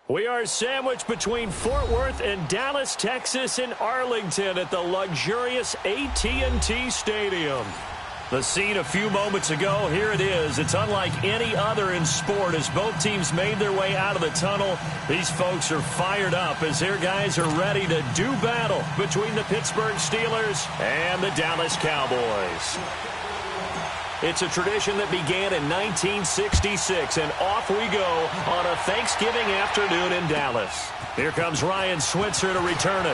We are sandwiched between Fort Worth and Dallas, Texas, and Arlington at the luxurious AT&T Stadium. The scene a few moments ago, here it is. It's unlike any other in sport as both teams made their way out of the tunnel. These folks are fired up as their guys are ready to do battle between the Pittsburgh Steelers and the Dallas Cowboys. It's a tradition that began in 1966, and off we go on a Thanksgiving afternoon in Dallas. Here comes Ryan Switzer to return it.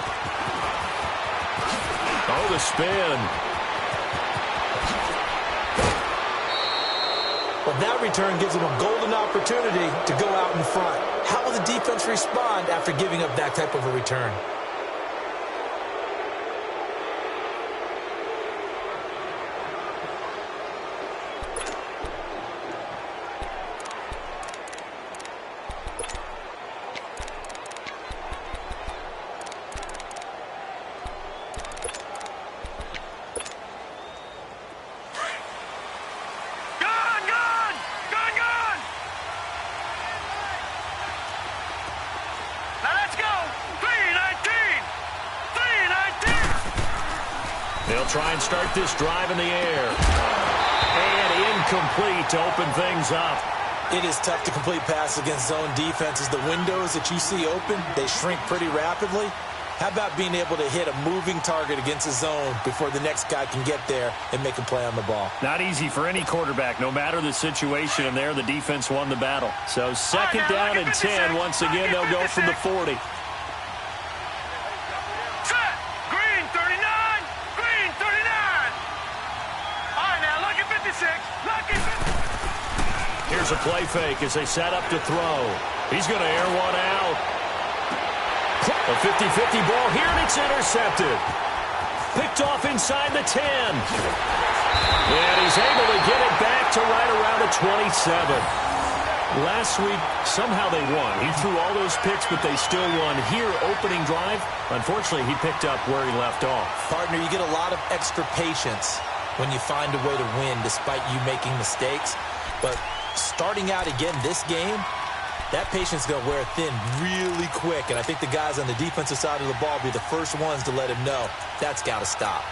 Oh, the spin. Well, that return gives them a golden opportunity to go out in front. How will the defense respond after giving up that type of a return? They'll try and start this drive in the air. And incomplete to open things up. It is tough to complete passes against zone defenses. The windows that you see open, they shrink pretty rapidly. How about being able to hit a moving target against a zone before the next guy can get there and make a play on the ball? Not easy for any quarterback, no matter the situation. And there, the defense won the battle. So second down and 10. Once again, they'll go from the 40. Here's a play fake as they set up to throw. He's going to air one out. A 50-50 ball here, and it's intercepted. Picked off inside the 10. And he's able to get it back to right around the 27. Last week, somehow they won. He threw all those picks, but they still won. Here, opening drive, unfortunately, he picked up where he left off. Partner, you get a lot of extra patience when you find a way to win despite you making mistakes. But starting out again this game, that patience is going to wear thin really quick. And I think the guys on the defensive side of the ball will be the first ones to let him know that's got to stop.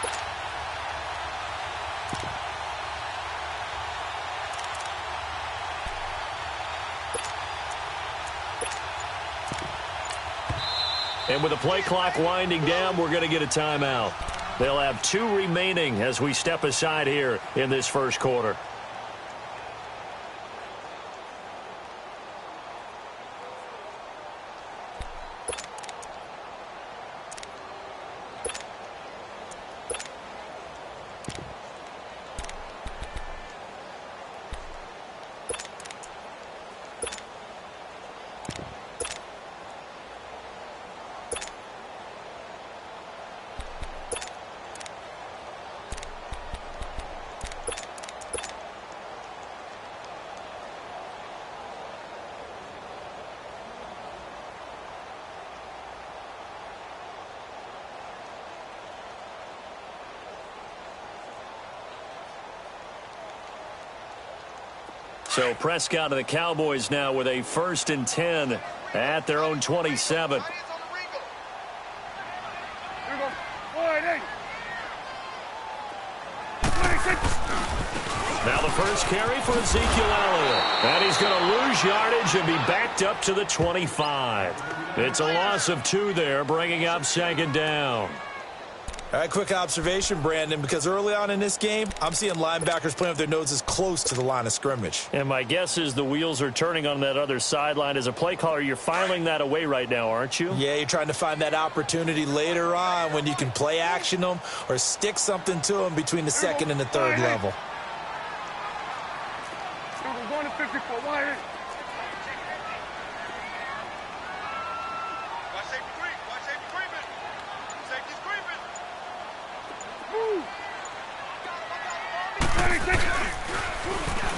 And with the play clock winding down, we're going to get a timeout. They'll have 2 remaining as we step aside here in this first quarter. So Prescott and the Cowboys now with a 1st and 10 at their own 27. Now the first carry for Ezekiel Elliott. And he's going to lose yardage and be backed up to the 25. It's a loss of 2 there, bringing up 2nd down. All right, quick observation, Brandon, because early on in this game, I'm seeing linebackers playing with their noses close to the line of scrimmage. And my guess is the wheels are turning on that other sideline. As a play caller, you're filing that away right now, aren't you? Yeah, you're trying to find that opportunity later on when you can play action them or stick something to them between the 2nd and the 3rd level. We're going to 54. Why?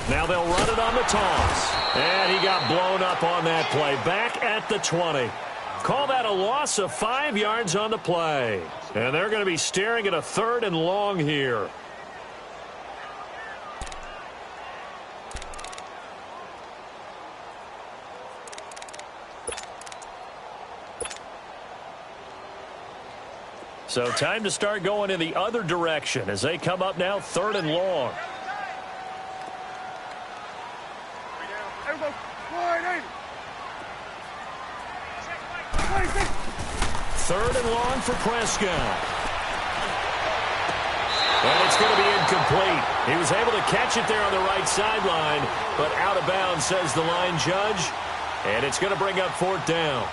Now they'll run it on the toss. And he got blown up on that play. Back at the 20. Call that a loss of 5 yards on the play. And they're going to be staring at a 3rd and long here. So time to start going in the other direction as they come up now 3rd and long. Third and long for Prescott. And it's going to be incomplete. He was able to catch it there on the right sideline, but out of bounds, says the line judge. And it's going to bring up 4th down.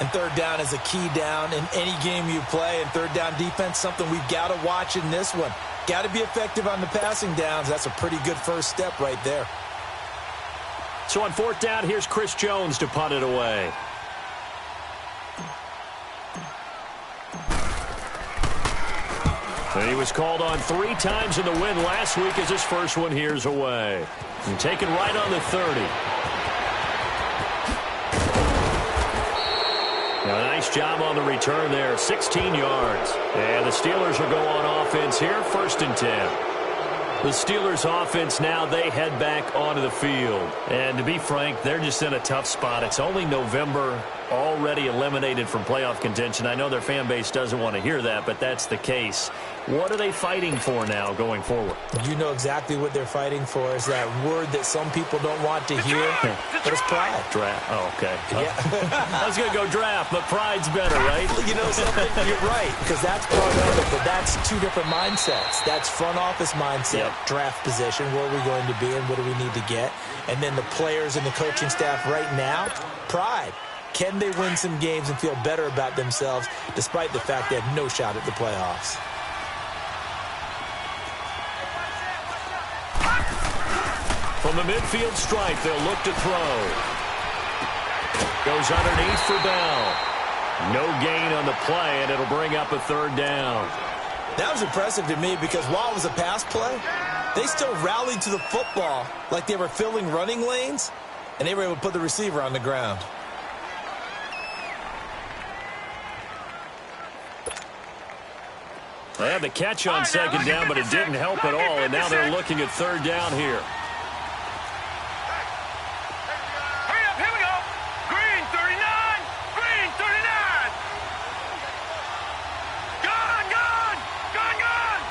And 3rd down is a key down in any game you play. And 3rd down defense, something we've got to watch in this one. Got to be effective on the passing downs. That's a pretty good first step right there. So on 4th down, here's Chris Jones to punt it away. And he was called on 3 times in the win last week as his first one here's away. And taken right on the 30. Now, a nice job on the return there, 16 yards. And the Steelers will go on offense here, 1st and 10. The Steelers offense now, they head back onto the field. And to be frank, they're just in a tough spot. It's only November, already eliminated from playoff contention. I know their fan base doesn't want to hear that, but that's the case. What are they fighting for now going forward? You know exactly what they're fighting for is that word that some people don't want to hear, but it's pride. Draft. Oh, okay. Yeah. I was going to go draft, but pride's better, right? You know something? You're right, because that's part of it, but that's 2 different mindsets. That's front office mindset, draft position, where are we going to be and what do we need to get? And then the players and the coaching staff right now, pride. Can they win some games and feel better about themselves despite the fact they have no shot at the playoffs? From the midfield stripe, they'll look to throw. Goes underneath for Bell. No gain on the play, and it'll bring up a 3rd down. That was impressive to me because while it was a pass play, they still rallied to the football like they were filling running lanes, and they were able to put the receiver on the ground. They had the catch on 2nd down, but it didn't help at all, and now they're looking at 3rd down here. Hurry up, here we go. Green 39, green 39. Gone, gone, gone, gone.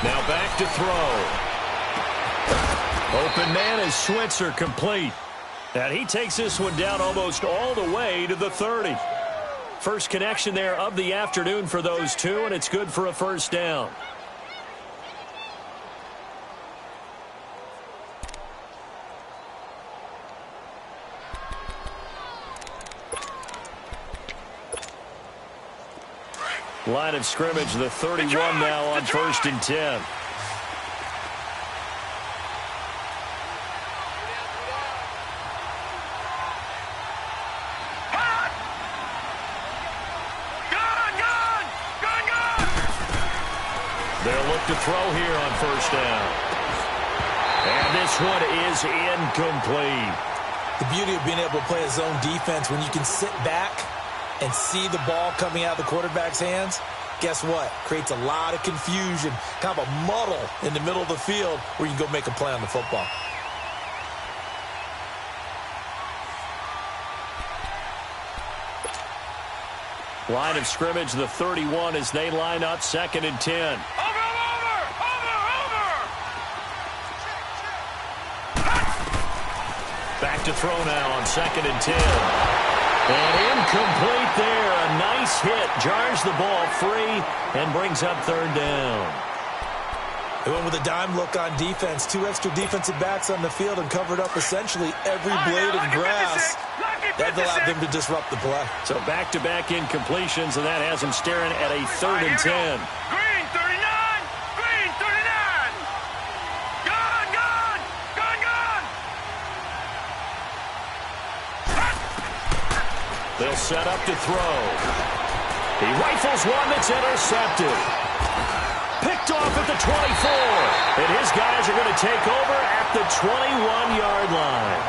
Now back to throw. Open man is Switzer, complete. And he takes this one down almost all the way to the 30. First connection there of the afternoon for those two, and it's good for a 1st down. Line of scrimmage, the 31 now on 1st and 10. To throw here on 1st down. And this one is incomplete. The beauty of being able to play a zone defense when you can sit back and see the ball coming out of the quarterback's hands, guess what? Creates a lot of confusion, kind of a muddle in the middle of the field where you can go make a play on the football. Line of scrimmage, the 31 as they line up 2nd and 10. Back to throw now on 2nd and 10. And incomplete there. A nice hit. Jars the ball free and brings up 3rd down. They went with a dime look on defense. 2 extra defensive backs on the field and covered up essentially every blade of grass. That allowed them to disrupt the play. So back-to-back incompletions, and that has them staring at a 3rd and 10. Green 39, green 39. Gone, gone, gone, gone. They'll set up to throw. He rifles one that's intercepted. Picked off at the 24. And his guys are going to take over at the 21-yard line.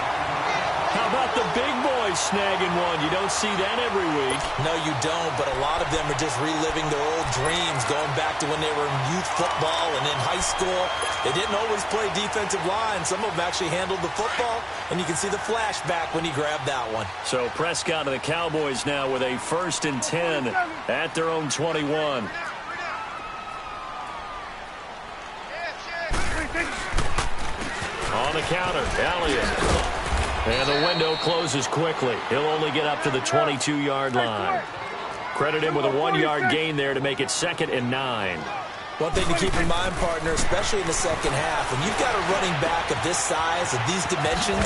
How about the big boys snagging one. You don't see that every week. No, you don't, but a lot of them are just reliving their old dreams, going back to when they were in youth football and in high school. They didn't always play defensive line. Some of them actually handled the football, and you can see the flashback when he grabbed that one. So Prescott and the Cowboys now with a 1st and 10 at their own 21. On the counter, Elliott. And the window closes quickly. He'll only get up to the 22-yard line. Credit him with a 1-yard gain there to make it 2nd and 9. One thing to keep in mind, partner, especially in the second half, when you've got a running back of this size, of these dimensions,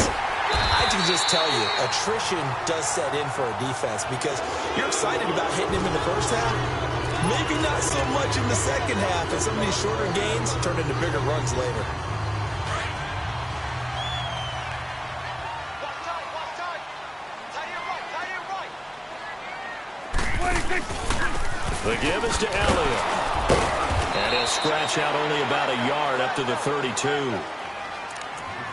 I can just tell you, attrition does set in for a defense because you're excited about hitting him in the first half. Maybe not so much in the second half, and some of these shorter gains turn into bigger runs later. The give is to Elliott. And he'll scratch out only about a yard up to the 32.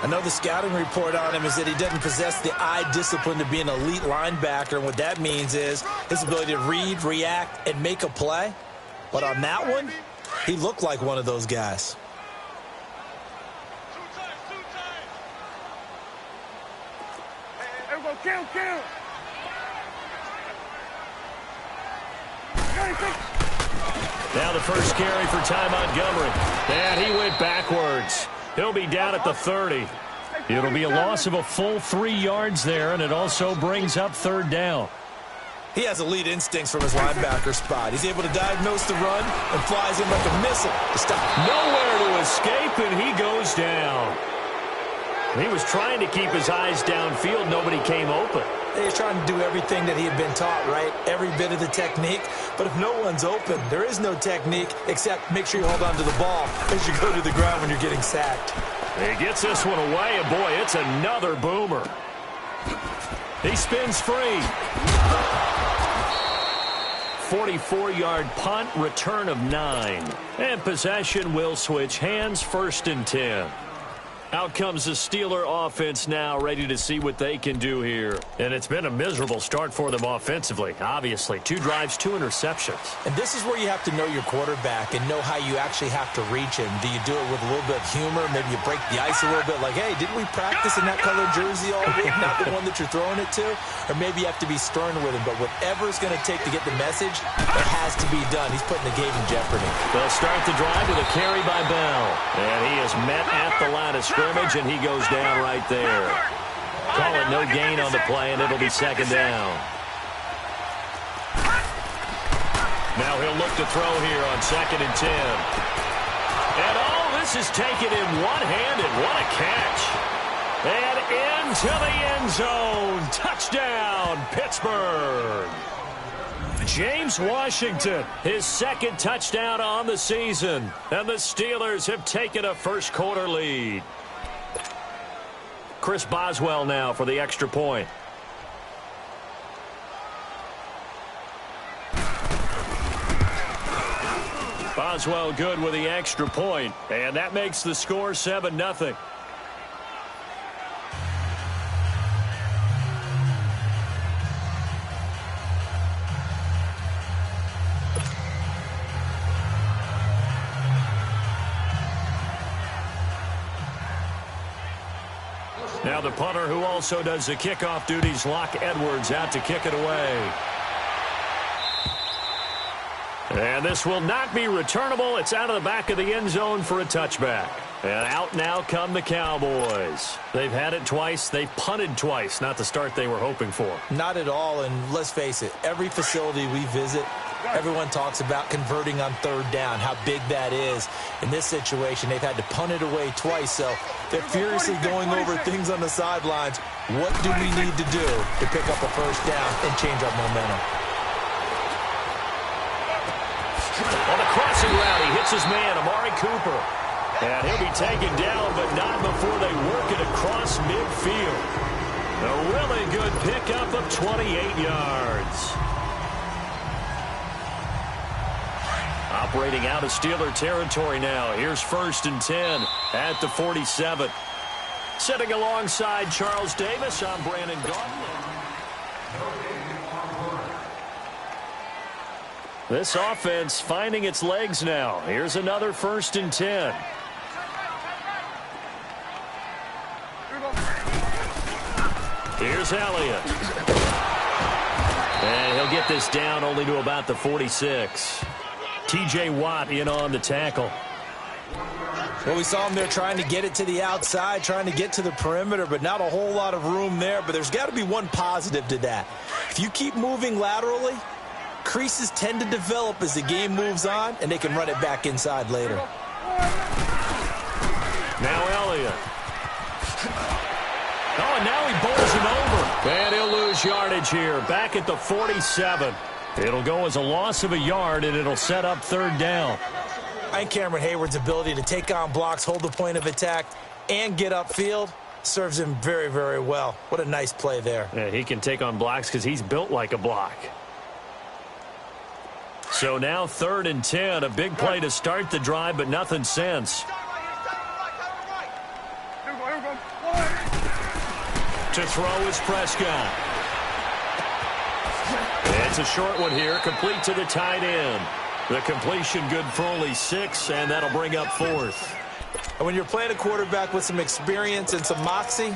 I know the scouting report on him is that he doesn't possess the eye discipline to be an elite linebacker. And what that means is his ability to read, react, and make a play. But on that one, he looked like one of those guys. Everyone, count. Now the first carry for Ty Montgomery. And he went backwards. He'll be down at the 30. It'll be a loss of a full 3 yards there, and it also brings up 3rd down. He has elite instincts from his linebacker spot. He's able to diagnose the run and flies in like a missile to stop. Nowhere to escape, and he goes down. He was trying to keep his eyes downfield. Nobody came open. He's trying to do everything that he had been taught, right? Every bit of the technique. But if no one's open, there is no technique except make sure you hold on to the ball as you go to the ground when you're getting sacked. He gets this one away, and boy, it's another boomer. He spins free. 44-yard punt, return of 9. And possession will switch hands, 1st and 10. Out comes the Steeler offense now, ready to see what they can do here. And it's been a miserable start for them offensively, obviously. 2 drives, 2 interceptions. And this is where you have to know your quarterback and know how you actually have to reach him. Do you do it with a little bit of humor? Maybe you break the ice a little bit like, hey, didn't we practice in that colored jersey all week? Not the one that you're throwing it to? Or maybe you have to be stern with him. But whatever it's going to take to get the message, it has to be done. He's putting the game in jeopardy. They'll start the drive with a carry by Bell. And he is met at the line of scrimmage, and he goes down right there. Call it no gain on the play, and it'll be 2nd down. Now he'll look to throw here on 2nd and 10. And this is taken in one-handed. What a catch. And into the end zone. Touchdown, Pittsburgh. James Washington, his 2nd touchdown on the season. And the Steelers have taken a first-quarter lead. Chris Boswell now for the extra point. Boswell good with the extra point, and that makes the score 7-0. Now the punter who also does the kickoff duties, Locke Edwards, out to kick it away. And this will not be returnable. It's out of the back of the end zone for a touchback. And out now come the Cowboys. They've had it twice. They've punted twice. Not the start they were hoping for. Not at all, and let's face it, every facility we visit, everyone talks about converting on 3rd down, how big that is. In this situation, they've had to punt it away twice, so they're furiously going over things on the sidelines. What do we need to do to pick up a 1st down and change our momentum? On the crossing route, he hits his man, Amari Cooper. And he'll be taken down, but not before they work it across midfield. A really good pickup of 28 yards. Operating out of Steeler territory now. Here's 1st and 10 at the 47. Sitting alongside Charles Davis, I'm Brandon Gaudin. This offense finding its legs now. Here's another 1st and 10. Here's Elliott. And he'll get this down only to about the 46. T.J. Watt in on the tackle. Well, we saw him there trying to get it to the outside, trying to get to the perimeter, but not a whole lot of room there. But there's got to be one positive to that. If you keep moving laterally, creases tend to develop as the game moves on, and they can run it back inside later. Now Elliott. Oh, and now he bowls it over. And he'll lose yardage here, back at the 47. It'll go as a loss of a yard, and it'll set up 3rd down. I think Cameron Hayward's ability to take on blocks, hold the point of attack, and get upfield serves him very, very well. What a nice play there. Yeah, he can take on blocks because he's built like a block. So now 3rd and 10, a big play to start the drive, but nothing since. To throw is Prescott. It's a short one here, complete to the tight end. The completion good for only 6, and that'll bring up 4th. And when you're playing a quarterback with some experience and some moxie,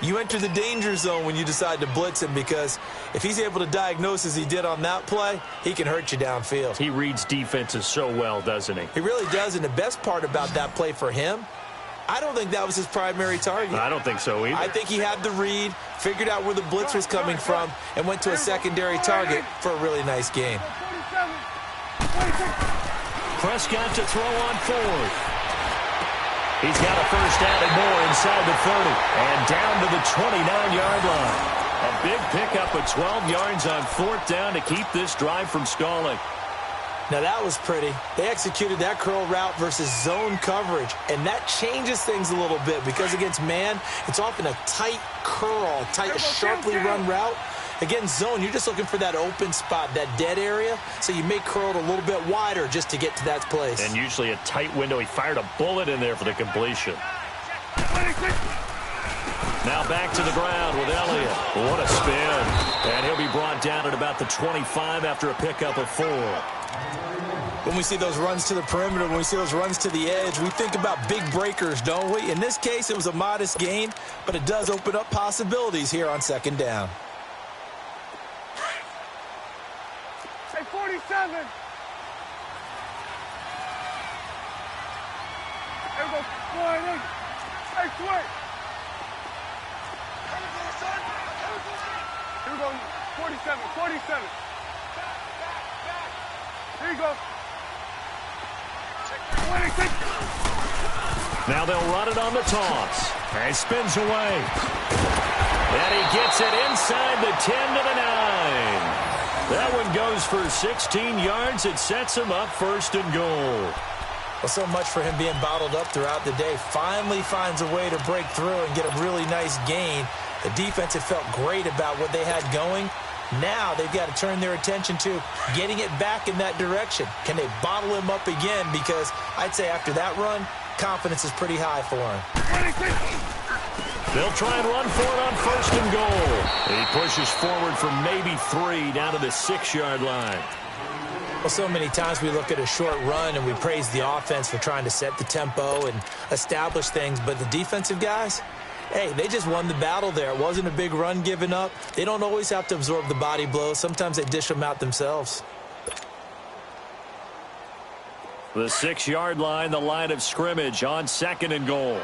you enter the danger zone when you decide to blitz him, because if he's able to diagnose as he did on that play, he can hurt you downfield. He reads defenses so well, doesn't he? He really does, and the best part about that play for him, I don't think that was his primary target. I don't think so either. I think he had the read, figured out where the blitz was coming from, and went to a secondary target for a really nice gain. Prescott to throw on 4th. He's got a first down and more inside the 30. And down to the 29-yard line. A big pickup of 12 yards on 4th down to keep this drive from stalling. Now that was pretty. They executed that curl route versus zone coverage, and that changes things a little bit because against man, it's often a tight curl, tight, sharply run route. Against zone, you're just looking for that open spot, that dead area, so you may curl it a little bit wider just to get to that place. And usually a tight window. He fired a bullet in there for the completion. Now back to the ground with Elliott. What a spin. And he'll be brought down at about the 25 after a pickup of 4. When we see those runs to the perimeter, when we see those runs to the edge, we think about big breakers, don't we? In this case, it was a modest gain, but it does open up possibilities here on 2nd down. Hey, 47. Here we go. Hey, switch. Here we go. 47. 47. Here you go. 26. Now they'll run it on the toss. And he spins away. And he gets it inside the 10 to the 9. That one goes for 16 yards. It sets him up 1st and goal. Well, so much for him being bottled up throughout the day. Finally finds a way to break through and get a really nice gain. The defense had felt great about what they had going. Now they've got to turn their attention to getting it back in that direction. Can they bottle him up again? Because I'd say after that run, confidence is pretty high for him. They'll try and run for it on 1st and goal. He pushes forward for maybe 3 down to the 6-yard line. Well, so many times we look at a short run and we praise the offense for trying to set the tempo and establish things, but the defensive guys, hey, they just won the battle there. It wasn't a big run given up. They don't always have to absorb the body blows. Sometimes they dish them out themselves. The 6-yard line, the line of scrimmage on 2nd and goal.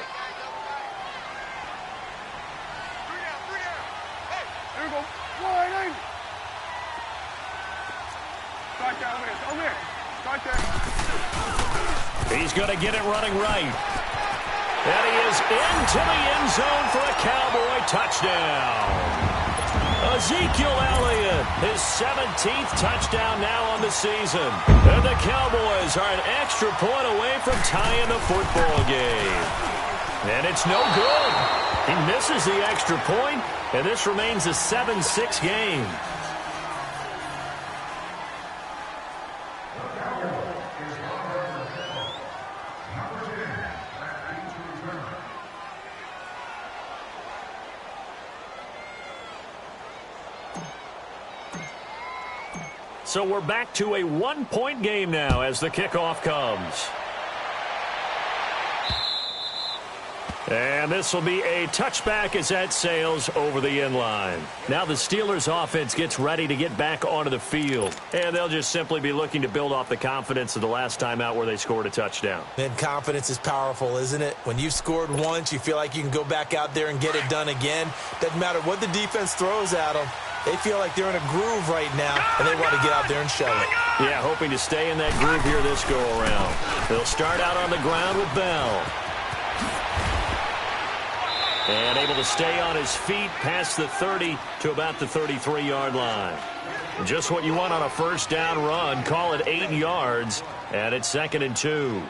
He's going to get it running right. And he is into the end zone for a Cowboy touchdown. Ezekiel Elliott, his 17th touchdown now on the season. And the Cowboys are an extra point away from tying the football game. And it's no good. He misses the extra point, and this remains a 7-6 game. So we're back to a one-point game now as the kickoff comes. And this will be a touchback as that sails over the end line. Now the Steelers offense gets ready to get back onto the field. And they'll just simply be looking to build off the confidence of the last time out where they scored a touchdown. And confidence is powerful, isn't it? When you've scored once, you feel like you can go back out there and get it done again. Doesn't matter what the defense throws at them. They feel like they're in a groove right now, and they want to get out there and show it. Yeah, hoping to stay in that groove here this go-around. They'll start out on the ground with Bell. And able to stay on his feet past the 30 to about the 33-yard line. Just what you want on a first down run. Call it 8 yards, and it's 2nd and 2.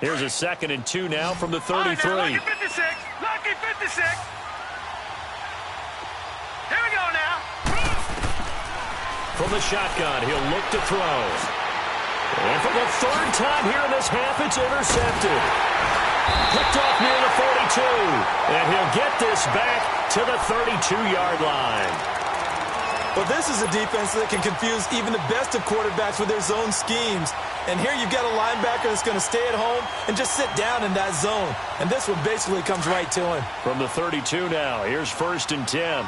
Here's a 2nd and 2 now from the 33. Lucky 56. Lucky 56. Here we go now. From the shotgun, he'll look to throw. And for the 3rd time here in this half, it's intercepted. Picked off near the 42. And he'll get this back to the 32-yard line. Well, this is a defense that can confuse even the best of quarterbacks with their zone schemes. And here you've got a linebacker that's going to stay at home and just sit down in that zone. And this one basically comes right to him. From the 32 now, here's 1st and 10.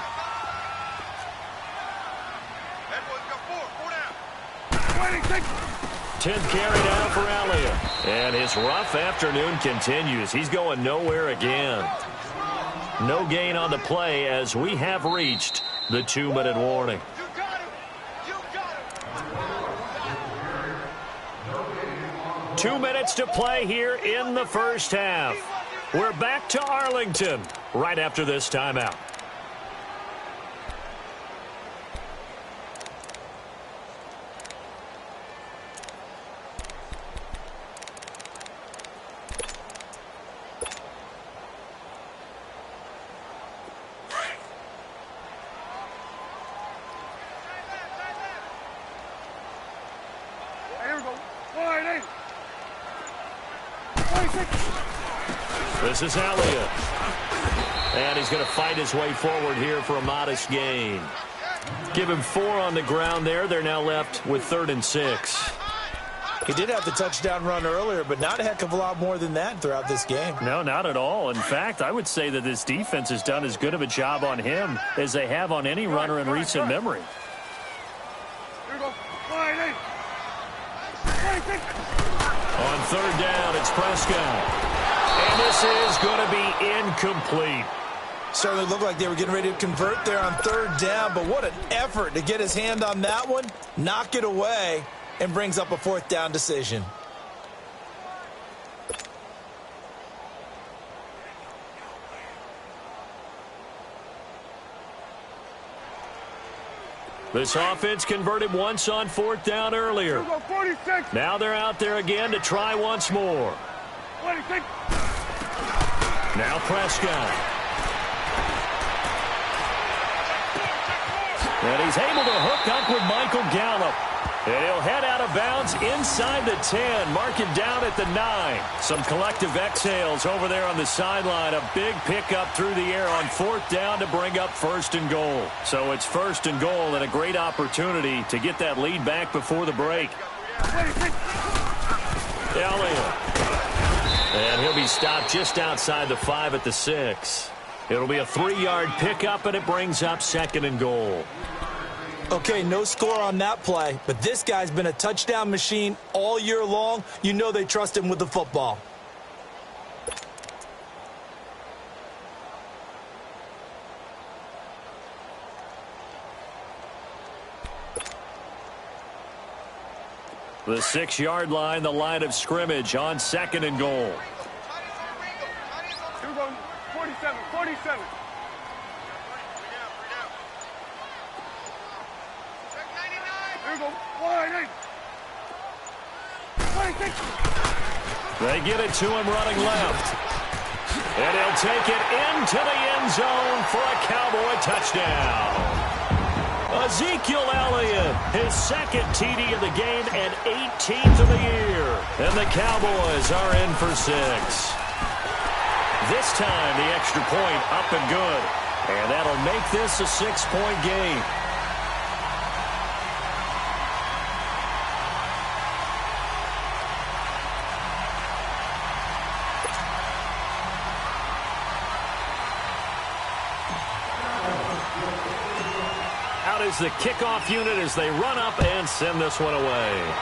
That boy's got 4 down. 26. 10th carry down for Elliott. And his rough afternoon continues. He's going nowhere again. No gain on the play as we have reached the 2-minute warning. You got him. You got him. 2 minutes to play here in the first half. We're back to Arlington right after this timeout. Here we go. Wide 8. 26. This is Elliott. And he's going to fight his way forward here for a modest gain. Give him 4 on the ground there. They're now left with 3rd and 6. He did have the touchdown run earlier, but not a heck of a lot more than that throughout this game. No, not at all. In fact, I would say that this defense has done as good of a job on him as they have on any runner in recent memory. Here we go. Wide 8. 26. On 3rd down, it's Prescott. And this is going to be incomplete. Certainly looked like they were getting ready to convert there on 3rd down, but what an effort to get his hand on that one, knock it away, and brings up a 4th down decision. This offense converted once on 4th down earlier. Here we go. 46. Now they're out there again to try once more. 26. Now Prescott. And he's able to hook up with Michael Gallup. And he'll head out of bounds inside the 10, marking down at the 9. Some collective exhales over there on the sideline. A big pickup through the air on 4th down to bring up 1st and goal. So it's 1st and goal and a great opportunity to get that lead back before the break. 26. Elliott. And he'll be stopped just outside the 5 at the 6. It'll be a 3-yard pickup, and it brings up 2nd and goal. Okay, no score on that play, but this guy's been a touchdown machine all year long. You know they trust him with the football. The 6-yard line, the line of scrimmage on 2nd and goal. Here we go. 47. 47. Here we go. Wide 8. 26. They get it to him running left. And he'll take it into the end zone for a Cowboy touchdown. Ezekiel Elliott, his second TD of the game and 18th of the year. And the Cowboys are in for 6. This time, the extra point up and good. And that'll make this a 6-point game. Out is the kickoff unit as they run up and send this one away.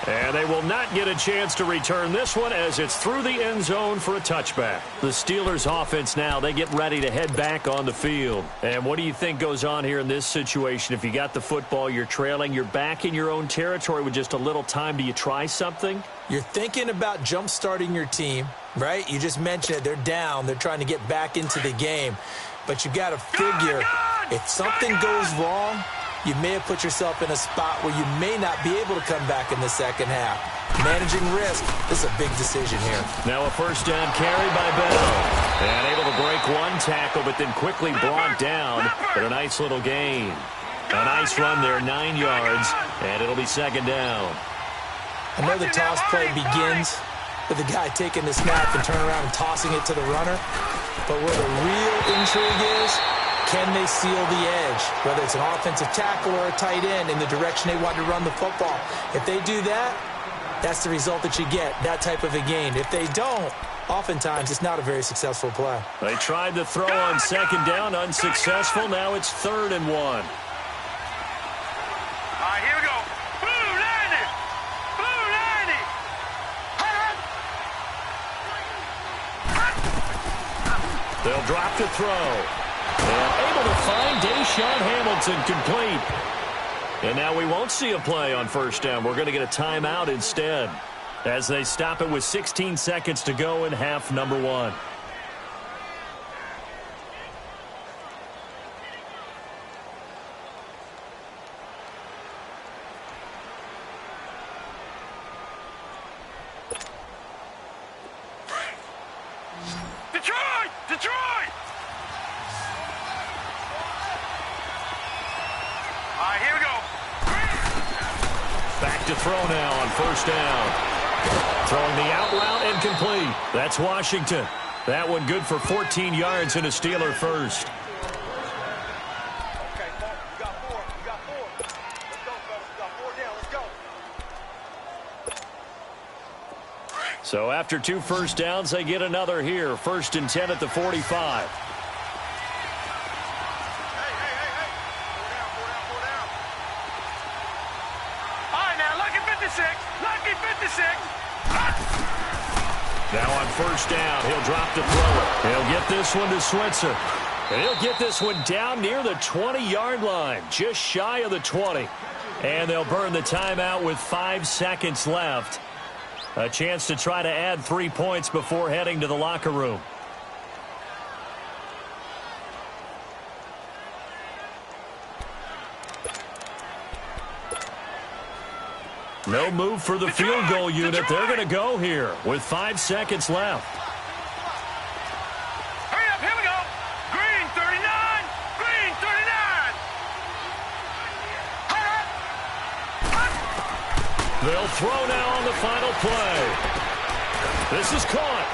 And they will not get a chance to return this one as it's through the end zone for a touchback. The Steelers offense now, they get ready to head back on the field. And what do you think goes on here in this situation? If you got the football, you're trailing, you're back in your own territory with just a little time. Do you try something? You're thinking about jump-starting your team, right? You just mentioned it. They're down. They're trying to get back into the game. But you got to figure if something goes wrong, you may have put yourself in a spot where you may not be able to come back in the second half. Managing risk, this is a big decision here. Now a first down carry by Bell. And able to break one tackle, but then quickly brought down for a nice little gain. A nice run there, 9 yards, and it'll be second down. I know the toss play begins with the guy taking the snap and turning around and tossing it to the runner. But where the real intrigue is, can they seal the edge, whether it's an offensive tackle or a tight end in the direction they want to run the football? If they do that, that's the result that you get, that type of a gain. If they don't, oftentimes it's not a very successful play. They tried to throw on second down, unsuccessful. Now it's 3rd and 1. All right, here we go. Blue 90. Blue 90. They'll drop to throw. And able to find Deshaun Hamilton complete. And now we won't see a play on first down. We're going to get a timeout instead as they stop it with 16 seconds to go in half number 1. Detroit! Detroit! All right, here we go. Back to throw now on first down. Throwing the out route and complete. That's Washington. That one good for 14 yards and a Steeler first. Okay, you got 4. You got 4. Let's go, fellas. You got 4 down. Let's go. So after 2 first downs, they get another here. 1st and 10 at the 45. Lucky 56. Now on first down, he'll drop to throw it. He'll get this one to Switzer. And he'll get this one down near the 20-yard line, just shy of the 20. And they'll burn the timeout with 5 seconds left. A chance to try to add 3 points before heading to the locker room. No move for the field goal unit. They're going to go here with 5 seconds left. Hurry up, here we go. Green 39. Green 39. They'll throw now on the final play. This is caught.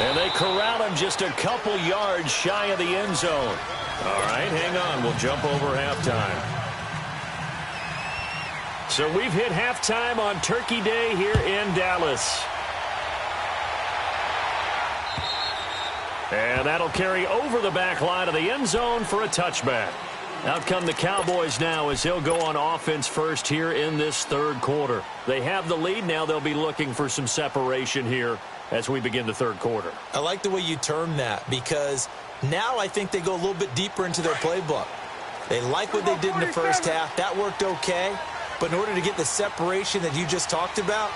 And they corral him just a couple yards shy of the end zone. All right, hang on. We'll jump over halftime. So we've hit halftime on Turkey Day here in Dallas. And that'll carry over the back line of the end zone for a touchback. Out come the Cowboys now as he'll go on offense first here in this 3rd quarter. They have the lead. Now they'll be looking for some separation here as we begin the 3rd quarter. I like the way you term that because now I think they go a little bit deeper into their playbook. They like what they did in the first half. That worked okay. But in order to get the separation that you just talked about,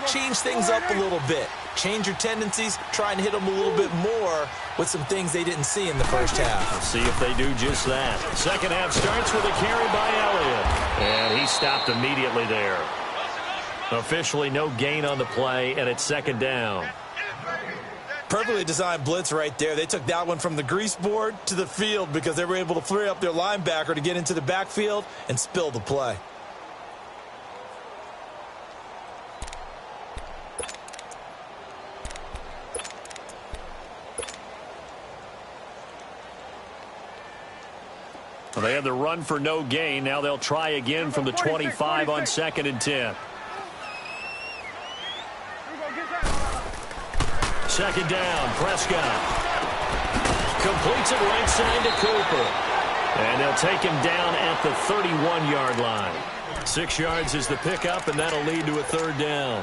change things up a little bit. Change your tendencies, try and hit them a little bit more with some things they didn't see in the first half. Let's see if they do just that. Second half starts with a carry by Elliott. And he stopped immediately there. Officially no gain on the play, and it's 2nd down. Perfectly designed blitz right there. They took that one from the grease board to the field because they were able to free up their linebacker to get into the backfield and spill the play. Well, they had the run for no gain. Now they'll try again from the 25 on 2nd and 10. Second down, Prescott. Completes it right side to Cooper. And they'll take him down at the 31-yard line. 6 yards is the pickup, and that'll lead to a 3rd down.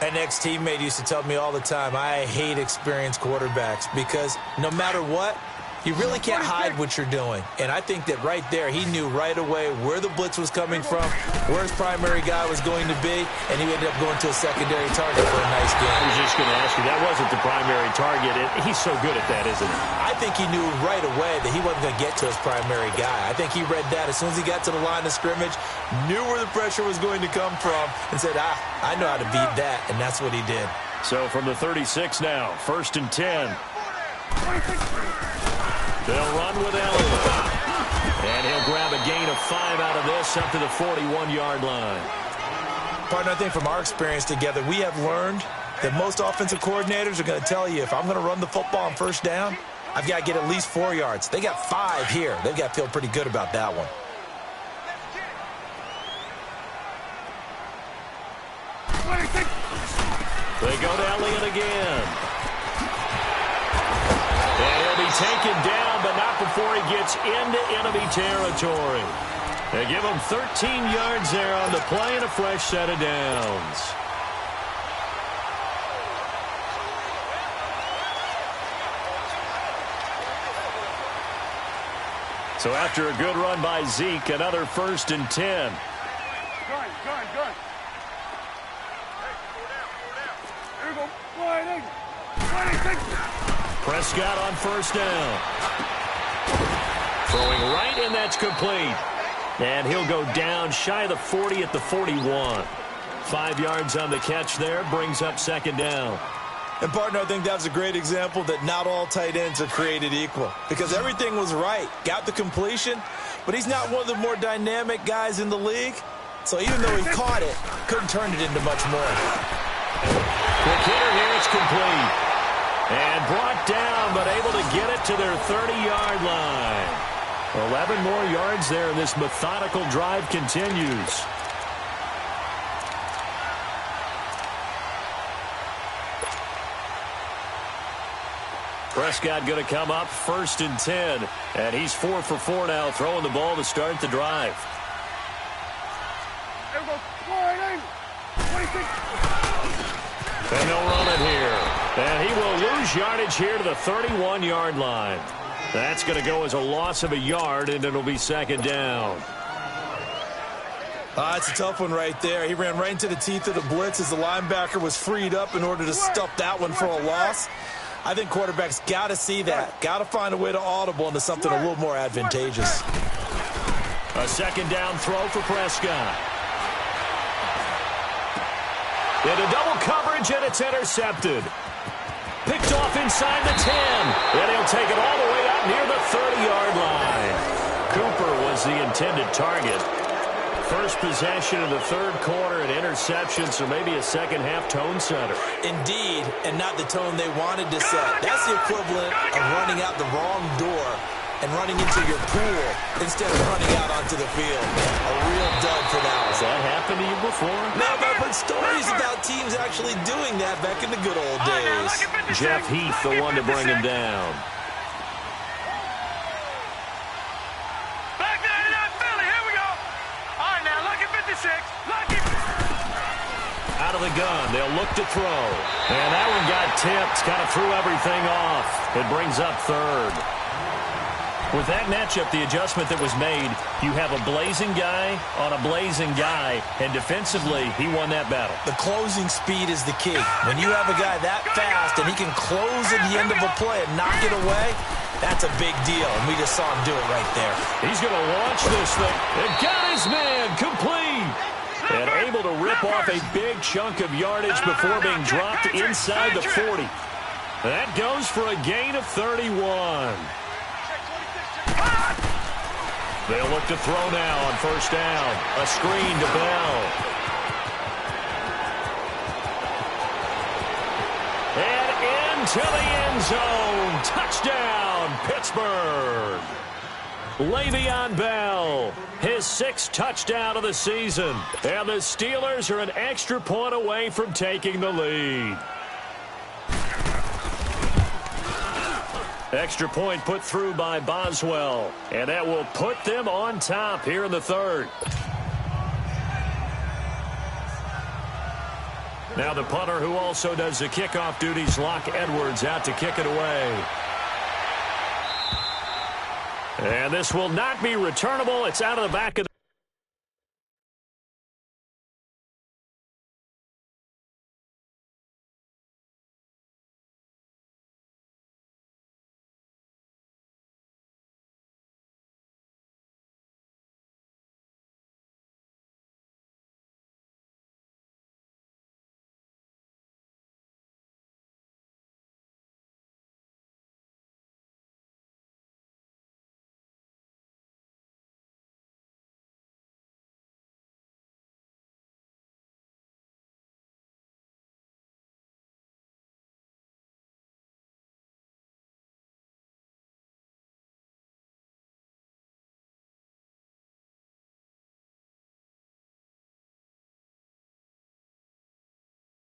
An ex-teammate used to tell me all the time, I hate experienced quarterbacks because no matter what, you really can't hide what you're doing. And I think that right there, he knew right away where the blitz was coming from, where his primary guy was going to be, and he ended up going to a secondary target for a nice game. I was just going to ask you, that wasn't the primary target. He's so good at that, isn't he? I think he knew right away that he wasn't going to get to his primary guy. I think he read that as soon as he got to the line of scrimmage, knew where the pressure was going to come from, and said, I know how to beat that, and that's what he did. So from the 36 now, 1st and 10. They'll run with Elliott. And he'll grab a gain of 5 out of this up to the 41-yard line. Partner, I think from our experience together, we have learned that most offensive coordinators are going to tell you, if I'm going to run the football on 1st down, I've got to get at least 4 yards. They got 5 here. They've got to feel pretty good about that one. They go to Elliott again. And he'll be taken down, but not before he gets into enemy territory. They give him 13 yards there on the play and a fresh set of downs. So after a good run by Zeke, another 1st and 10. Gun. Here we go. Prescott on 1st down. Throwing right, and that's complete. And he'll go down shy of the 40 at the 41. 5 yards on the catch there, brings up 2nd down. And, partner, I think that's a great example that not all tight ends are created equal. Because everything was right. Got the completion, but he's not one of the more dynamic guys in the league. So even though he caught it, couldn't turn it into much more. The kicker here is complete. And brought down, but able to get it to their 30-yard line. 11 more yards there, and this methodical drive continues. Prescott going to come up 1st and 10. And he's 4 for 4 now, throwing the ball to start the drive. And they'll run it here. And he will lose yardage here to the 31-yard line. That's going to go as a loss of a yard, and it'll be 2nd down. It's a tough one right there. He ran right into the teeth of the blitz as the linebacker was freed up in order to stuff that one for a loss. I think quarterbacks got to see that. Got to find a way to audible into something a little more advantageous. A 2nd down throw for Prescott. Into double coverage, and it's intercepted. Picked off inside the 10. And he'll take it all the way out near the 30-yard line. Cooper was the intended target. First possession of the 3rd quarter, an interception, so maybe a second-half tone setter. Indeed, and not the tone they wanted to set. That's the equivalent of running out the wrong door and running into your pool instead of running out onto the field. A real dud for that one. Has that happened to you before? No, but I've heard stories about teams actually doing that back in the good old days. Jeff Heath, the one to bring him down. Back 99 Philly, here we go. All right, now, lucky 56. Lucky. Out of the gun, they'll look to throw. And that one got tipped, kind of threw everything off. It brings up 3rd. With that matchup, the adjustment that was made, you have a blazing guy on a blazing guy, and defensively, he won that battle. The closing speed is the key. When you have a guy that fast and he can close at the end of a play and knock it away, that's a big deal, and we just saw him do it right there. He's going to launch this thing. And got his man complete. And able to rip off a big chunk of yardage before being dropped inside the 40. That goes for a gain of 31. They'll look to throw now on first down. A screen to Bell. And into the end zone. Touchdown, Pittsburgh. Le'Veon Bell, his 6th touchdown of the season. And the Steelers are an extra point away from taking the lead. Extra point put through by Boswell. And that will put them on top here in the 3rd. Now the punter who also does the kickoff duties, Locke Edwards, out to kick it away. And this will not be returnable. It's out of the back of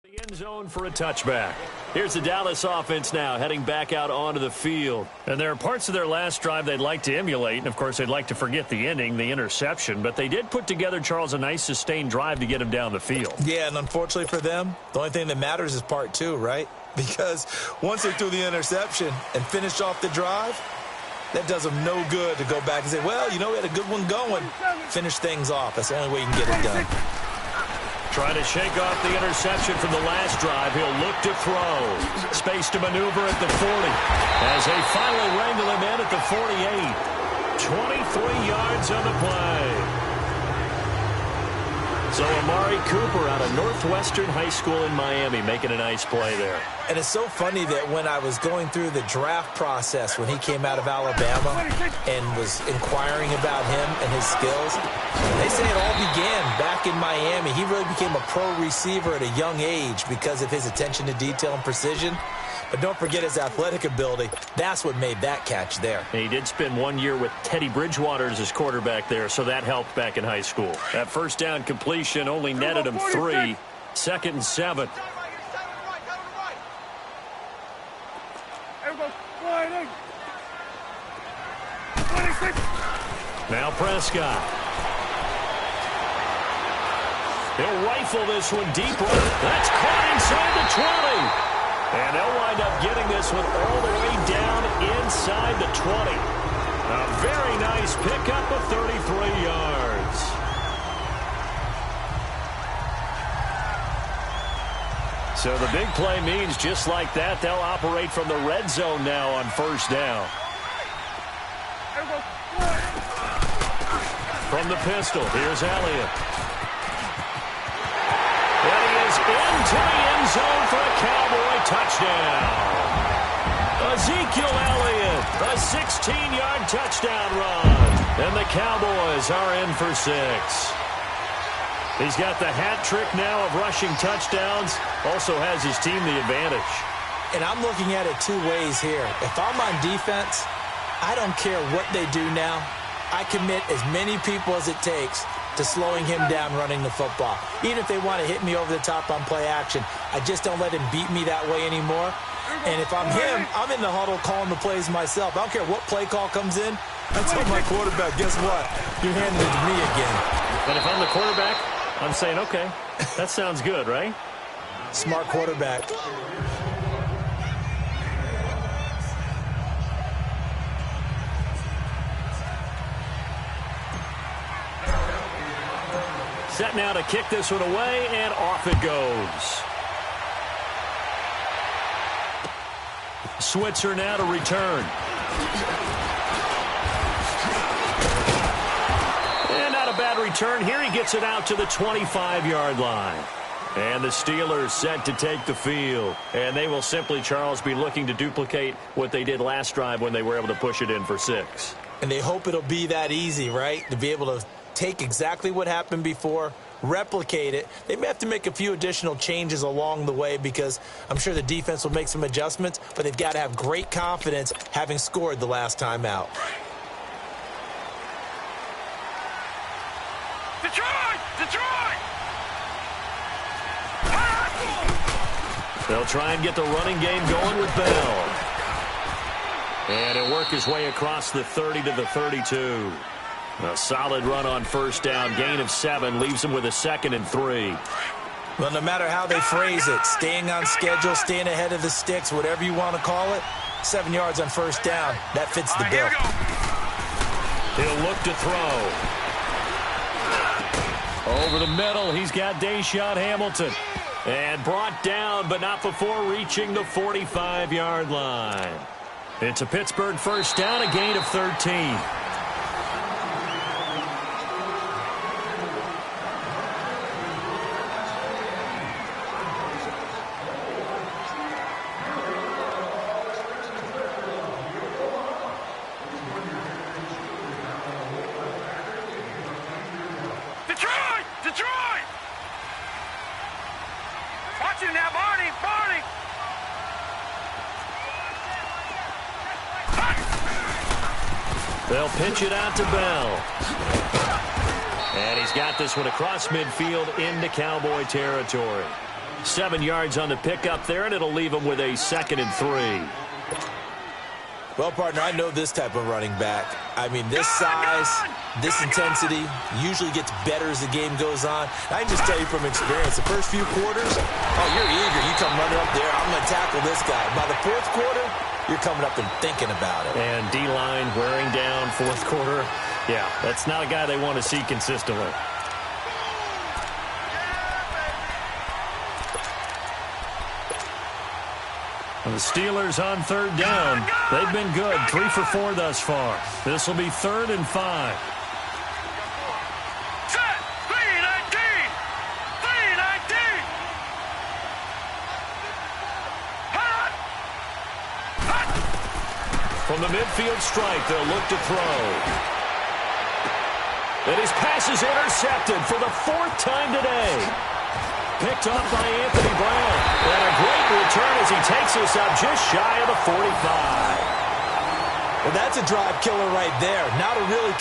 the end zone for a touchback. Here's the Dallas offense now heading back out onto the field. And there are parts of their last drive they'd like to emulate. And, of course, they'd like to forget the ending, the interception. But they did put together, Charles, a nice sustained drive to get him down the field. Yeah, and unfortunately for them, the only thing that matters is part 2, right? Because once they threw the interception and finished off the drive, that does them no good to go back and say, well, you know, we had a good one going. Finish things off. That's the only way you can get it done. Trying to shake off the interception from the last drive. He'll look to throw. Space to maneuver at the 40. As they finally wrangle him in at the 48. 23 yards on the play. So Amari Cooper out of Northwestern High School in Miami making a nice play there. And it's so funny that when I was going through the draft process when he came out of Alabama and was inquiring about him and his skills, they say it all began back in Miami. He really became a pro receiver at a young age because of his attention to detail and precision. But don't forget his athletic ability. That's what made that catch there. And he did spend 1 year with Teddy Bridgewater as his quarterback there, so that helped back in high school. That first down completion only netted him 3. 2nd and 7. Now Prescott. He'll rifle this one deep right. That's caught inside the 20. And they'll wind up getting this one all the way down inside the 20. A very nice pickup of 33 yards. So the big play means just like that, they'll operate from the red zone now on first down. From the pistol, here's Elliott. And he is into the end zone for a Cowboy touchdown. Ezekiel Elliott, a 16-yard touchdown run. And the Cowboys are in for 6. He's got the hat trick now of rushing touchdowns. Also has his team the advantage. And I'm looking at it 2 ways here. If I'm on defense, I don't care what they do now. I commit as many people as it takes to slowing him down running the football. Even if they want to hit me over the top on play action, I just don't let him beat me that way anymore. And if I'm him, I'm in the huddle calling the plays myself. I don't care what play call comes in. I tell my quarterback, guess what? You're handing it to me again. But if I'm the quarterback, I'm saying, okay, that sounds good, right? Smart quarterback. Set now to kick this one away, and off it goes. Switzer now to return. And not a bad return. Here he gets it out to the 25-yard line. And the Steelers set to take the field. And they will simply, Charles, be looking to duplicate what they did last drive when they were able to push it in for 6. And they hope it'll be that easy, right? To be able to take exactly what happened before, replicate it. They may have to make a few additional changes along the way because I'm sure the defense will make some adjustments, but they've got to have great confidence having scored the last time out. Detroit! Detroit! They'll try and get the running game going with Bell. And he'll work his way across the 30 to the 32. A solid run on first down. Gain of 7 leaves him with a 2nd and 3. Well, no matter how they phrase it, staying on schedule, staying ahead of the sticks, whatever you want to call it, 7 yards on first down, that fits the bill. He'll look to throw. Over the middle, he's got Deshaun Hamilton. And brought down, but not before reaching the 45-yard line. It's a Pittsburgh first down, a gain of 13. Detroit! Detroit! Watch him now, Barney! Barney! They'll pitch it out to Bell. And he's got this one across midfield into Cowboy territory. 7 yards on the pickup there, and it'll leave him with a 2nd and 3. Well, partner, I know this type of running back. I mean, this size, this intensity usually gets better as the game goes on. I can just tell you from experience, the first few quarters, oh, you're eager. You come running up there, I'm going to tackle this guy. By the fourth quarter, you're coming up and thinking about it. And D-line wearing down fourth quarter. Yeah, that's not a guy they want to see consistently. The Steelers on third down. They've been good, 3 for 4 thus far. This will be 3rd and 5. Set! 319! 319! Hot! Hot! From the midfield stripe, they'll look to throw. And his pass is intercepted for the 4th time today. Picked off by Anthony Brown. And a great return as he takes us up just shy of the 45. Well, that's a drive killer right there. Not a really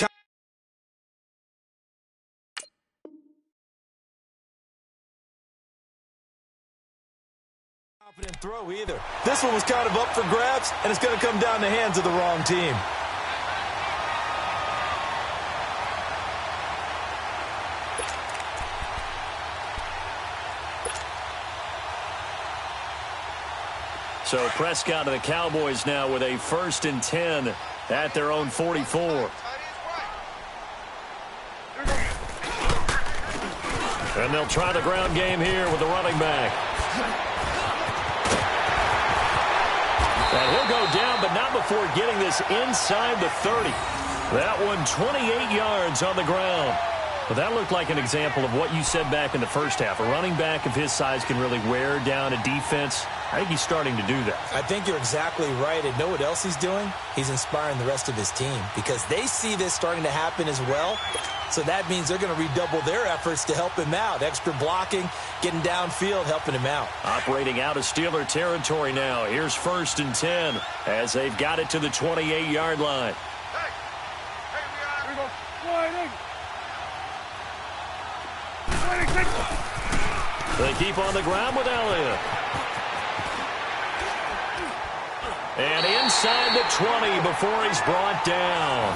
confident throw either. This one was kind of up for grabs, and it's going to come down the hands of the wrong team. So Prescott and the Cowboys now with a 1st and 10 at their own 44. And they'll try the ground game here with the running back. And he'll go down, but not before getting this inside the 30. That one 28 yards on the ground. Well, that looked like an example of what you said back in the first half. A running back of his size can really wear down a defense. I think he's starting to do that. I think you're exactly right. And know what else he's doing? He's inspiring the rest of his team because they see this starting to happen as well. So that means they're going to redouble their efforts to help him out. Extra blocking, getting downfield, helping him out. Operating out of Steeler territory now. Here's 1st and 10 as they've got it to the 28-yard line. Here we go. Sliding. They keep on the ground with Elliott. And inside the 20 before he's brought down.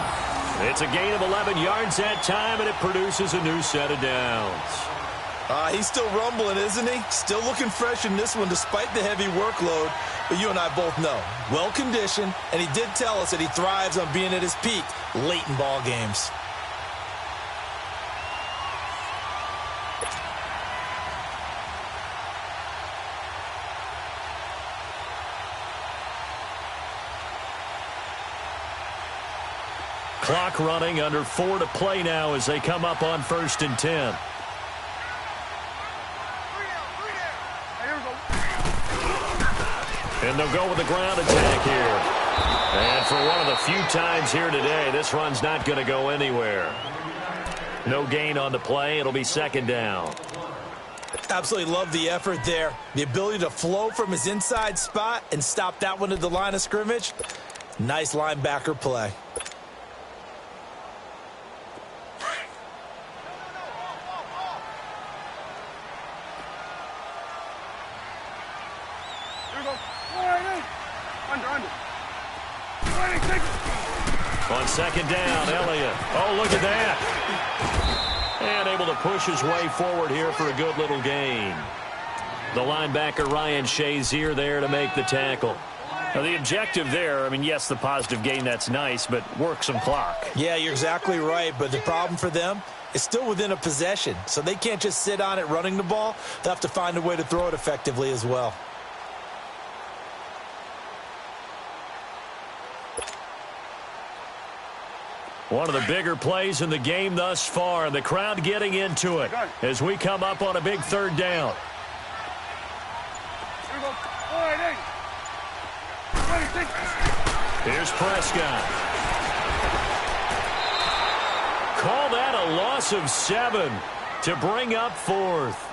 It's a gain of 11 yards that time, and it produces a new set of downs. He's still rumbling, isn't he? Still looking fresh in this one despite the heavy workload. But you and I both know, well-conditioned, and he did tell us that he thrives on being at his peak late in ball games. Clock running, under 4 to play now as they come up on 1st and 10. And they'll go with the ground attack here. And for one of the few times here today, this run's not going to go anywhere. No gain on the play. It'll be second down. Absolutely love the effort there. The ability to flow from his inside spot and stop that one at the line of scrimmage. Nice linebacker play. On second down, Elliott. Oh, look at that. And able to push his way forward here for a good little gain. The linebacker, Ryan Shazier, there to make the tackle. Now, the objective there, I mean, yes, the positive gain, that's nice, but work some clock. Yeah, you're exactly right, but the problem for them is still within a possession, so they can't just sit on it running the ball. They'll have to find a way to throw it effectively as well. One of the bigger plays in the game thus far. The crowd getting into it as we come up on a big third down. Here's Prescott. Call that a loss of 7 to bring up fourth.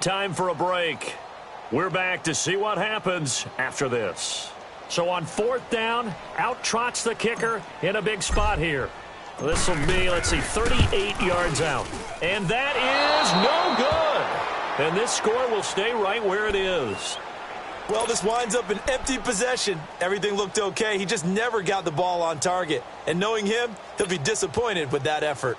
Time for a break. We're back to see what happens after this. So on fourth down, out trots the kicker in a big spot here. This will be, let's see, 38 yards out. And that is no good. And this score will stay right where it is. Well, this winds up an empty possession. Everything looked okay. He just never got the ball on target. And knowing him, he'll be disappointed with that effort.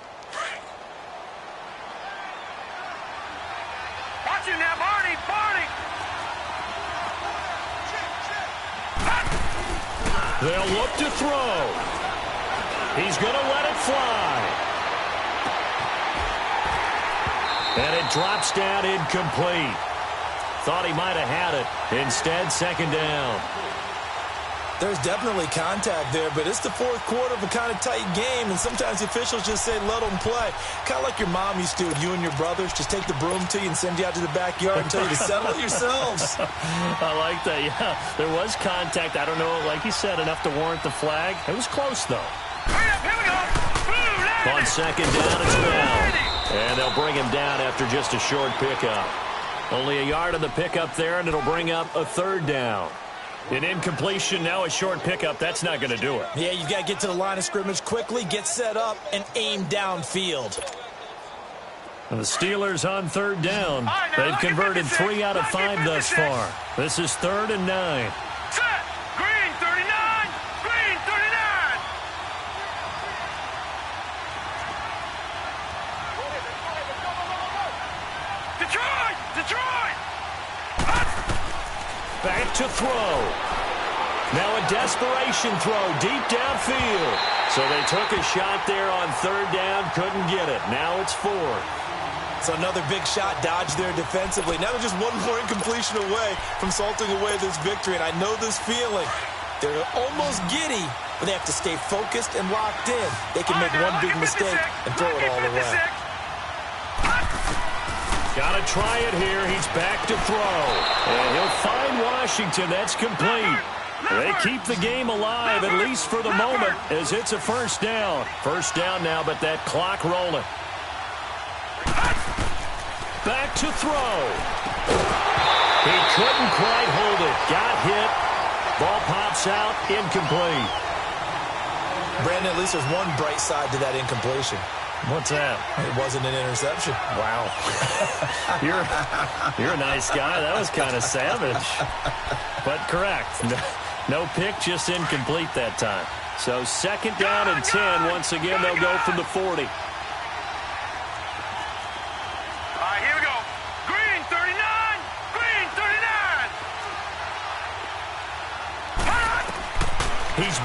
They'll look to throw. He's going to let it fly. And it drops down incomplete. Thought he might have had it. Instead, second down. There's definitely contact there, but it's the fourth quarter of a kind of tight game, and sometimes the officials just say, let them play. Kind of like your mom used to with you and your brothers. Just take the broom to you and send you out to the backyard and tell you to settle it yourselves. I like that, yeah. There was contact. I don't know, like you said, enough to warrant the flag. It was close, though. Here we go. On second down, it's down. And they'll bring him down after just a short pickup. Only a yard on the pickup there, and it'll bring up a third down. An incompletion, now a short pickup. That's not going to do it. Yeah, you've got to get to the line of scrimmage quickly, get set up, and aim downfield. And the Steelers on third down. They've converted 3 out of 5 thus far. This is 3rd and 9. Set. Green 39. Green 39. Detroit. Detroit. Back to throw. Now a desperation throw deep downfield. So they took a shot there on third down, couldn't get it. Now it's 4th. So another big shot dodged there defensively. Now they're just one more incompletion away from salting away this victory. And I know this feeling. They're almost giddy, but they have to stay focused and locked in. They can make one big mistake and throw it all away. Got to try it here. He's back to throw. And he'll find Washington. That's complete. They keep the game alive, at least for the moment, as it's a first down. First down now, but that clock rolling. Back to throw. He couldn't quite hold it. Got hit. Ball pops out. Incomplete. Brandon, at least there's one bright side to that incompletion. What's that? It wasn't an interception. Wow. You're a nice guy. That was kind of savage. But correct. No pick, just incomplete that time. So second down and 10. Once again, they'll go from the 40.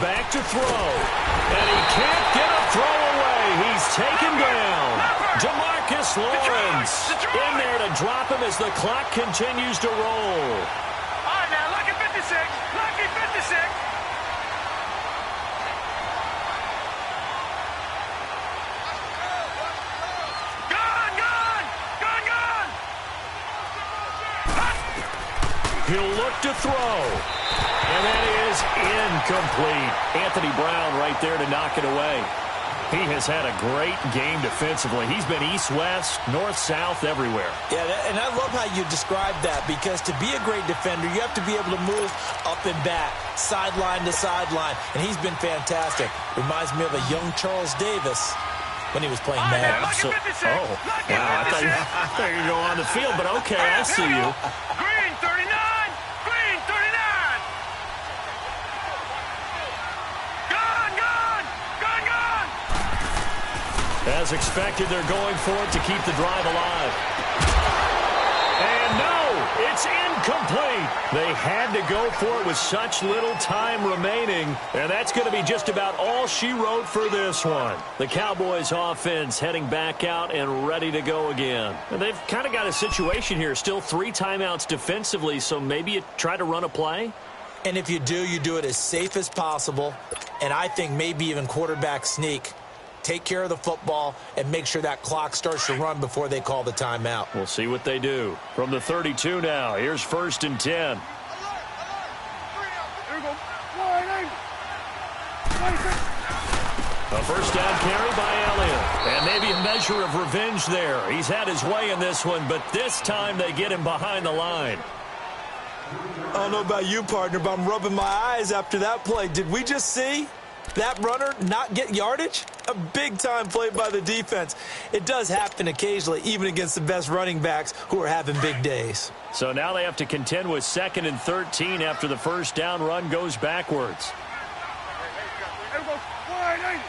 back to throw. And he can't get a throw away. He's taken down. DeMarcus Lawrence in there to drop him as the clock continues to roll. All right, now, lucky 56. Lucky 56. He'll look to throw. And that is incomplete. Anthony Brown right there to knock it away. He has had a great game defensively. He's been east-west, north-south, everywhere. Yeah, and I love how you described that, because to be a great defender, you have to be able to move up and back, sideline to sideline, and he's been fantastic. Reminds me of a young Charles Davis when he was playing Madden. Oh, wow, I thought you were going to go on the field, but okay, I see you. Green 39. Green 39. Gone. As expected, they're going for it to keep the drive alive. And no, it's incomplete. They had to go for it with such little time remaining, and that's going to be just about all she wrote for this one. The Cowboys offense heading back out and ready to go again. And they've kind of got a situation here, still 3 timeouts defensively, so maybe you try to run a play? And if you do it as safe as possible, and I think maybe even quarterback sneak. Take care of the football and make sure that clock starts to run before they call the timeout. We'll see what they do. From the 32 now, here's 1st and 10. Here we go. A first down carry by Elliott. And maybe a measure of revenge there. He's had his way in this one, but this time they get him behind the line. I don't know about you, partner, but I'm rubbing my eyes after that play. Did we just see that runner not get yardage? A big-time play by the defense. It does happen occasionally, even against the best running backs who are having big days. So now they have to contend with 2nd and 13 after the first down run goes backwards. Here we go. 180.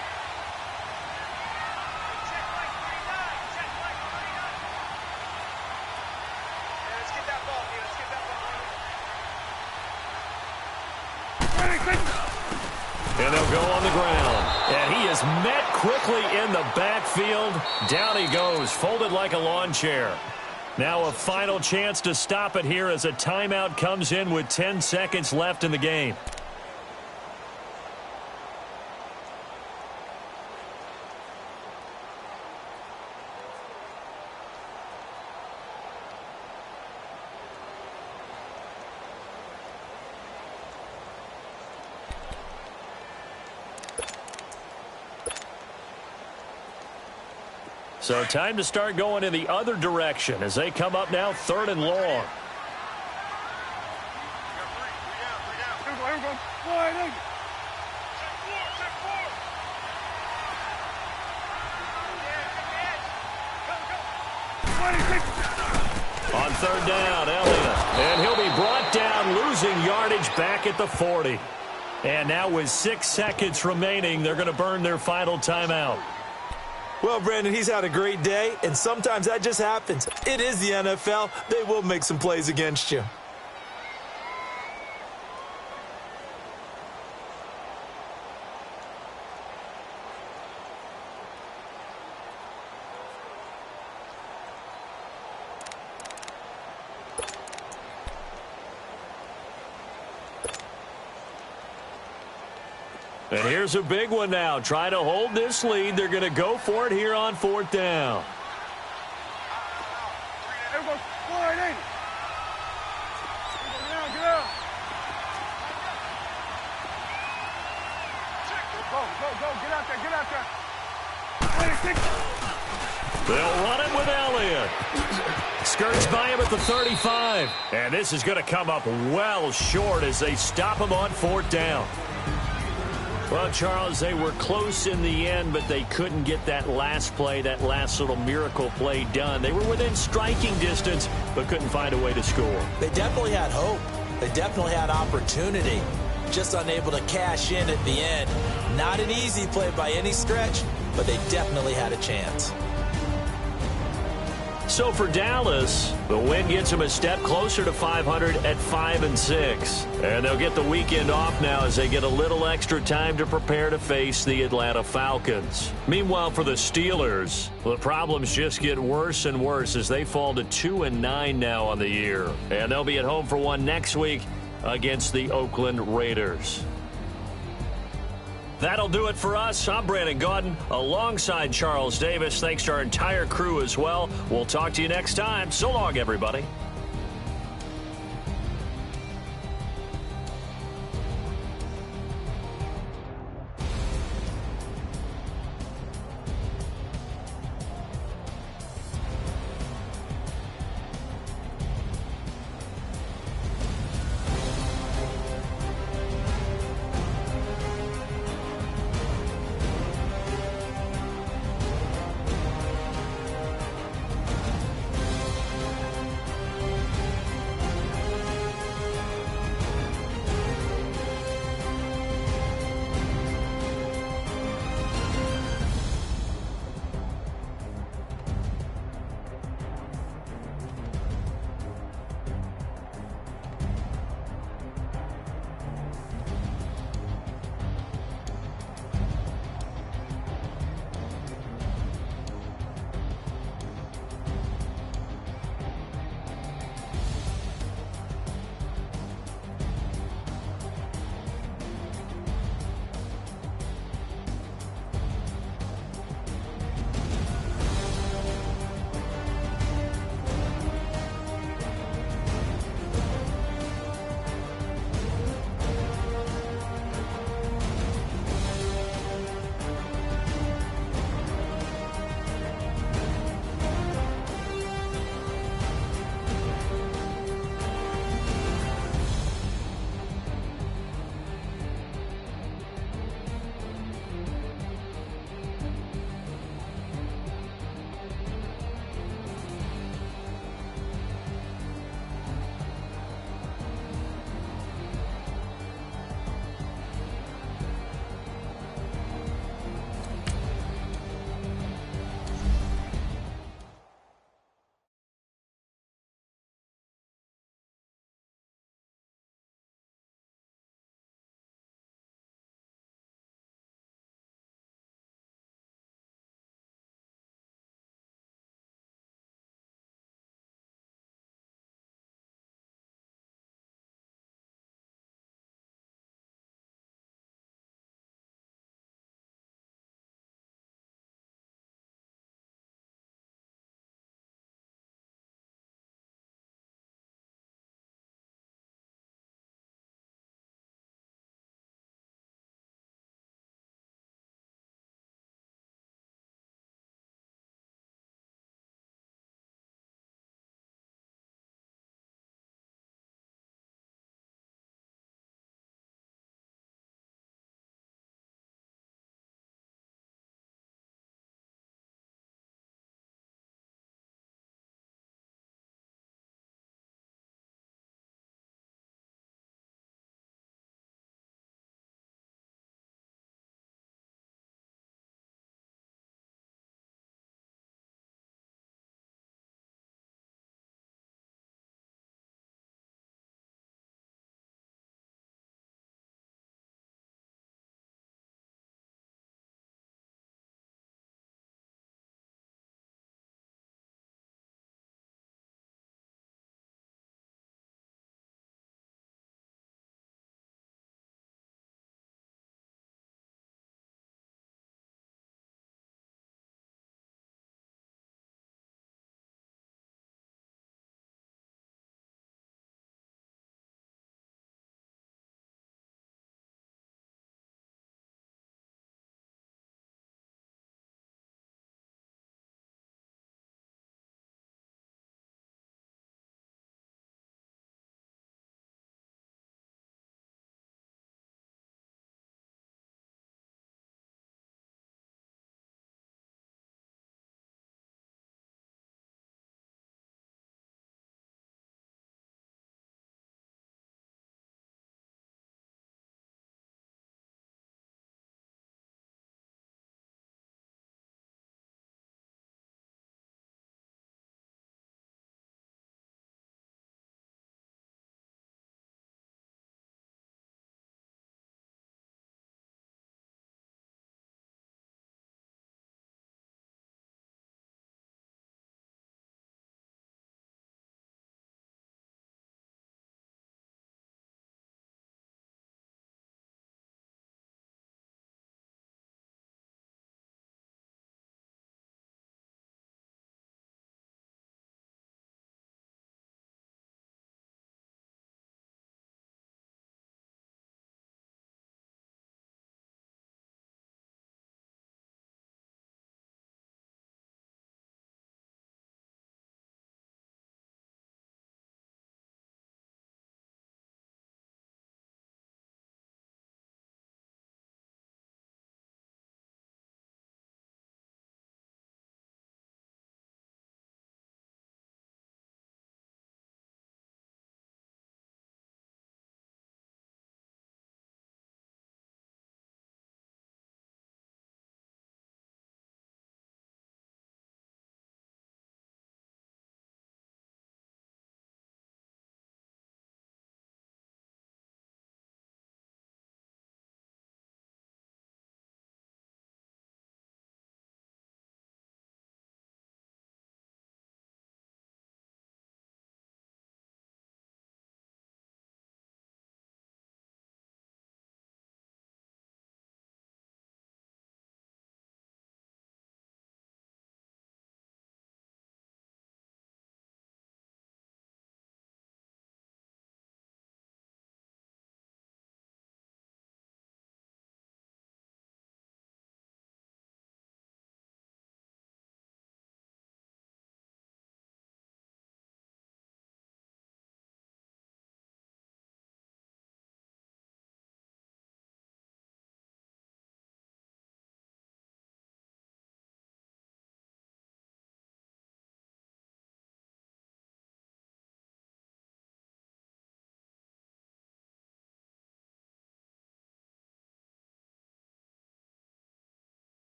Let's get that ball, man. Let's get that ball. And they'll go on the ground. And he is met quickly in the backfield. Down he goes, folded like a lawn chair. Now a final chance to stop it here as a timeout comes in with 10 seconds left in the game. So time to start going in the other direction as they come up now 3rd and long. Here we go. 180. Check 4. On 3rd down, Elliott. And he'll be brought down, losing yardage back at the 40. And now with 6 seconds remaining, they're going to burn their final timeout. Well, Brandon, he's had a great day, and sometimes that just happens. It is the NFL. They will make some plays against you. And here's a big one now. Trying to hold this lead. They're going to go for it here on 4th down. Here we go. 180. Get out. Go. Get out there. 26. They'll run it with Elliott. Skirts by him at the 35. And this is going to come up well short as they stop him on 4th down. Well, Charles, they were close in the end, but they couldn't get that last play, that last little miracle play done. They were within striking distance, but couldn't find a way to score. They definitely had hope. They definitely had opportunity. Just unable to cash in at the end. Not an easy play by any stretch, but they definitely had a chance. So for Dallas, the win gets them a step closer to 500 at 5-6. And they'll get the weekend off now as they get a little extra time to prepare to face the Atlanta Falcons. Meanwhile, for the Steelers, the problems just get worse and worse as they fall to 2-9 now on the year. And they'll be at home for one next week against the Oakland Raiders. That'll do it for us. I'm Brandon Gaudin alongside Charles Davis. Thanks to our entire crew as well. We'll talk to you next time. So long, everybody.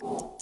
you